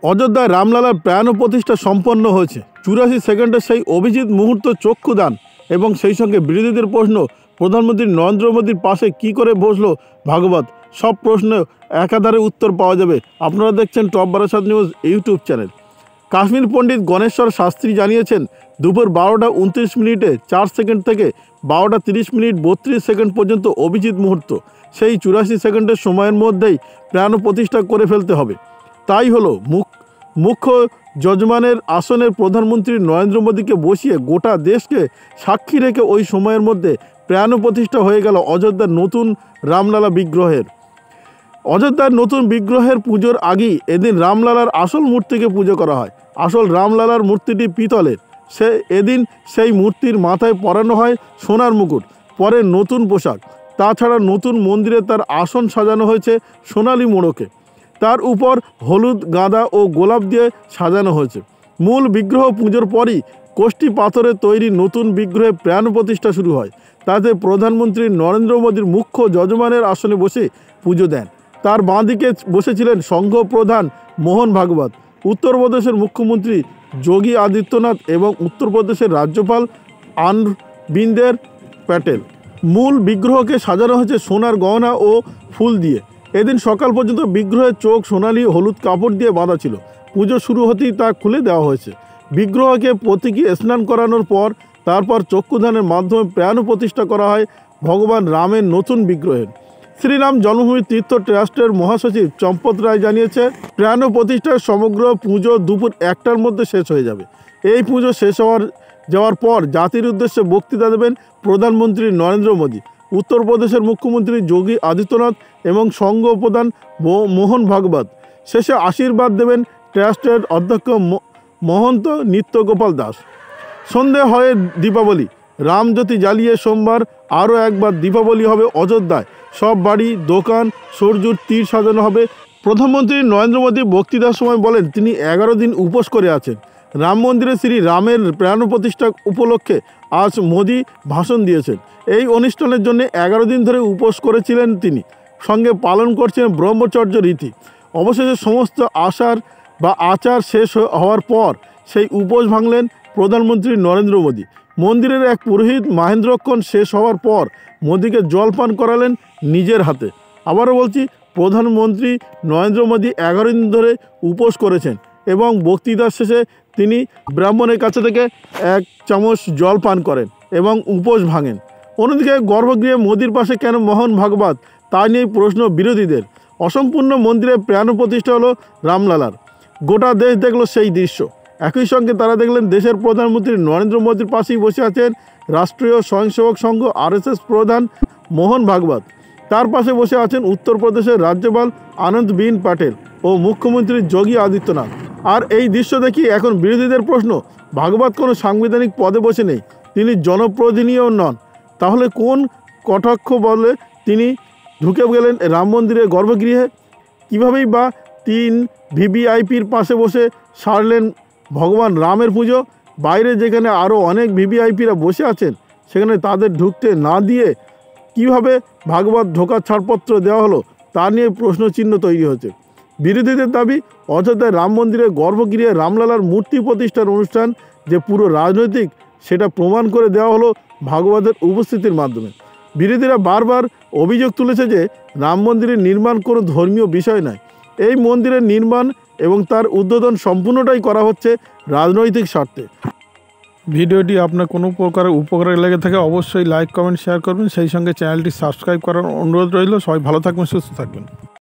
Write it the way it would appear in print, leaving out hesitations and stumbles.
অযোধ্যায় রামলালার প্রাণ প্রতিষ্ঠা সম্পন্ন হয়েছে। 84 সেকেন্ডের সেই অভিজিৎ মুহূর্ত চক্ষুদান এবং সেই সঙ্গে বিরোধীদের প্রশ্ন, প্রধানমন্ত্রী নরেন্দ্র মোদীর পাশে কি করে বসলো ভাগবত, সব প্রশ্ন একাধারে উত্তর পাওয়া যাবে। আপনারা দেখছেন top Barasat news YouTube channel. Kashmir Pandit Ganeshwar Shastri জানিয়েছেন, দুপুর 12:29 4 সেকেন্ড থেকে 12:30 32 সেকেন্ড পর্যন্ত অভিজিৎ মুহূর্ত, সেই 84 সেকেন্ডের সময়ের মধ্যেই প্রাণ প্রতিষ্ঠা করে ফেলতে হবে। তাই হলো মুখ্য যজমানের আসনের প্রধানমন্ত্রী নরেন্দ্র মোদীকে বসিয়ে গোটা দেশকে সাক্ষী রেখে ওই সময়ের মধ্যে প্রাণ প্রতিষ্ঠা হয়ে গেল অযোধ্যার নতুন রামলালা বিগ্রহের। অযোধ্যার নতুন বিগ্রহের পুজোর আগেই এদিন রামলালার আসল মূর্তিকে পুজো করা হয়। আসল রামলালার মূর্তিটি পিতলের। এদিন সেই মূর্তির মাথায় পরানো হয় সোনার মুকুট, পরে নতুন পোশাক। তাছাড়া নতুন মন্দিরে তার আসন সাজানো হয়েছে সোনালি মোড়কে, তার উপর হলুদ, গাঁদা ও গোলাপ দিয়ে সাজানো হয়েছে। মূল বিগ্রহ পুজোর পরই কোষ্ঠী পাথরের তৈরি নতুন বিগ্রহে প্রাণ প্রতিষ্ঠা শুরু হয়। তাতে প্রধানমন্ত্রী নরেন্দ্র মোদীর মুখ্য যজমানের আসনে বসে পুজো দেন। তার বাঁ দিকে বসেছিলেন সংঘ প্রধান মোহন ভাগবত, উত্তরপ্রদেশের মুখ্যমন্ত্রী যোগী আদিত্যনাথ এবং উত্তরপ্রদেশের রাজ্যপাল আনন্দিবেন প্যাটেল। মূল বিগ্রহকে সাজানো হয়েছে সোনার গহনা ও ফুল দিয়ে। এদিন সকাল পর্যন্ত বিগ্রহের চোখ সোনালি হলুদ কাপড় দিয়ে বাঁধা ছিল। পুজো শুরু হতেই তা খুলে দেওয়া হয়েছে। বিগ্রহকে প্রতীকী স্নান করানোর পর তারপর চক্ষুদানের মাধ্যমে প্রাণ প্রতিষ্ঠা করা হয় ভগবান রামের নতুন বিগ্রহের। শ্রীরাম জন্মভূমি তীর্থ ট্রাস্টের মহাসচিব চম্পত রায় জানিয়েছে, প্রাণ প্রতিষ্ঠার সমগ্র পুজো দুপুর 1টার মধ্যে শেষ হয়ে যাবে। এই পুজো শেষ যাওয়ার পর জাতির উদ্দেশ্যে বক্তৃতা দেবেন প্রধানমন্ত্রী নরেন্দ্র মোদী, উত্তরপ্রদেশের মুখ্যমন্ত্রী যোগী আদিত্যনাথ এবং সংঘ প্রধান মোহন ভাগবত। শেষে আশীর্বাদ দেবেন ট্রাস্টের অধ্যক্ষ মহন্ত নিত্যগোপাল দাস। সন্ধে হয়ে দীপাবলি, রামজ্যোতি জ্বালিয়ে সোমবার আরও একবার দীপাবলি হবে অযোধ্যায়। সব বাড়ি, দোকান, সূর্যের তীর সাজানো হবে। প্রধানমন্ত্রী নরেন্দ্র মোদী বক্তৃতার সময় বলেন, তিনি 11 দিন উপোস করে আছেন। রাম মন্দিরে শ্রী রামের প্রাণ প্রতিষ্ঠা উপলক্ষে আজ মোদী ভাষণ দিয়েছেন। এই অনুষ্ঠানের জন্য 11 দিন ধরে উপোস করেছিলেন তিনি, সঙ্গে পালন করছেন ব্রহ্মচর্য রীতি। অবশেষে সমস্ত আচার শেষ হওয়ার পর সেই উপোস ভাঙলেন প্রধানমন্ত্রী নরেন্দ্র মোদী। মন্দিরের এক পুরোহিত মাহেন্দ্রক্ষণ শেষ হওয়ার পর মোদীকে জলপান করালেন নিজের হাতে। আবারও বলছি, প্রধানমন্ত্রী নরেন্দ্র মোদী 11 দিন ধরে উপোস করেছেন এবং বক্তৃতার শেষে তিনি ব্রাহ্মণের কাছে থেকে 1 চামচ জল পান করেন এবং উপোস ভাঙেন। অন্যদিকে গর্ভগৃহে মোদীর পাশে কেন মোহন ভাগবত, তা নিয়ে প্রশ্ন বিরোধীদের। অসম্পূর্ণ মন্দিরে প্রাণ প্রতিষ্ঠা হলো রামলালার। গোটা দেশ দেখল সেই দৃশ্য। একই সঙ্গে তারা দেখলেন দেশের প্রধানমন্ত্রী নরেন্দ্র মোদীর পাশেই বসে আছেন রাষ্ট্রীয় স্বয়ংসেবক সংঘ RSS প্রধান মোহন ভাগবত। তার পাশে বসে আছেন উত্তরপ্রদেশের রাজ্যপাল আনন্দিবেন প্যাটেল ও মুখ্যমন্ত্রী যোগী আদিত্যনাথ। আর এই দৃশ্য দেখি এখন বিরোধীদের প্রশ্ন, ভাগবত কোনো সাংবিধানিক পদে বসে নেই, তিনি জনপ্রতিনিধিও নন। তাহলে কোন কটাক্ষ বলে তিনি ঢুকে গেলেন রাম মন্দিরের গর্ভগৃহে? কীভাবেই বা 3 VVIPর পাশে বসে সারলেন ভগবান রামের পুজো? বাইরে যেখানে আরও অনেক VVIPরা বসে আছেন, সেখানে তাদের ঢুকতে না দিয়ে কিভাবে ভাগবত ঢোকার ছাড়পত্র দেওয়া হলো, তা নিয়ে প্রশ্নচিহ্ন তৈরি হয়েছে। বিরোধীদের দাবি, অযোধ্যায় রাম মন্দিরের গর্ভগৃহে রামলালার মূর্তি প্রতিষ্ঠার অনুষ্ঠান যে পুরো রাজনৈতিক, সেটা প্রমাণ করে দেওয়া হলো ভাগবতের উপস্থিতির মাধ্যমে। বিরোধীরা বারবার অভিযোগ তুলেছে যে রাম মন্দিরের নির্মাণ কোনো ধর্মীয় বিষয় নয়। এই মন্দিরের নির্মাণ এবং তার উদ্বোধন সম্পূর্ণটাই করা হচ্ছে রাজনৈতিক স্বার্থে। ভিডিওটি আপনার কোনো প্রকার উপকারে লেগে থাকে অবশ্যই লাইক, কমেন্ট, শেয়ার করবেন। সেই সঙ্গে চ্যানেলটি সাবস্ক্রাইব করার অনুরোধ রইল। সবাই ভালো থাকবেন, সুস্থ থাকবেন।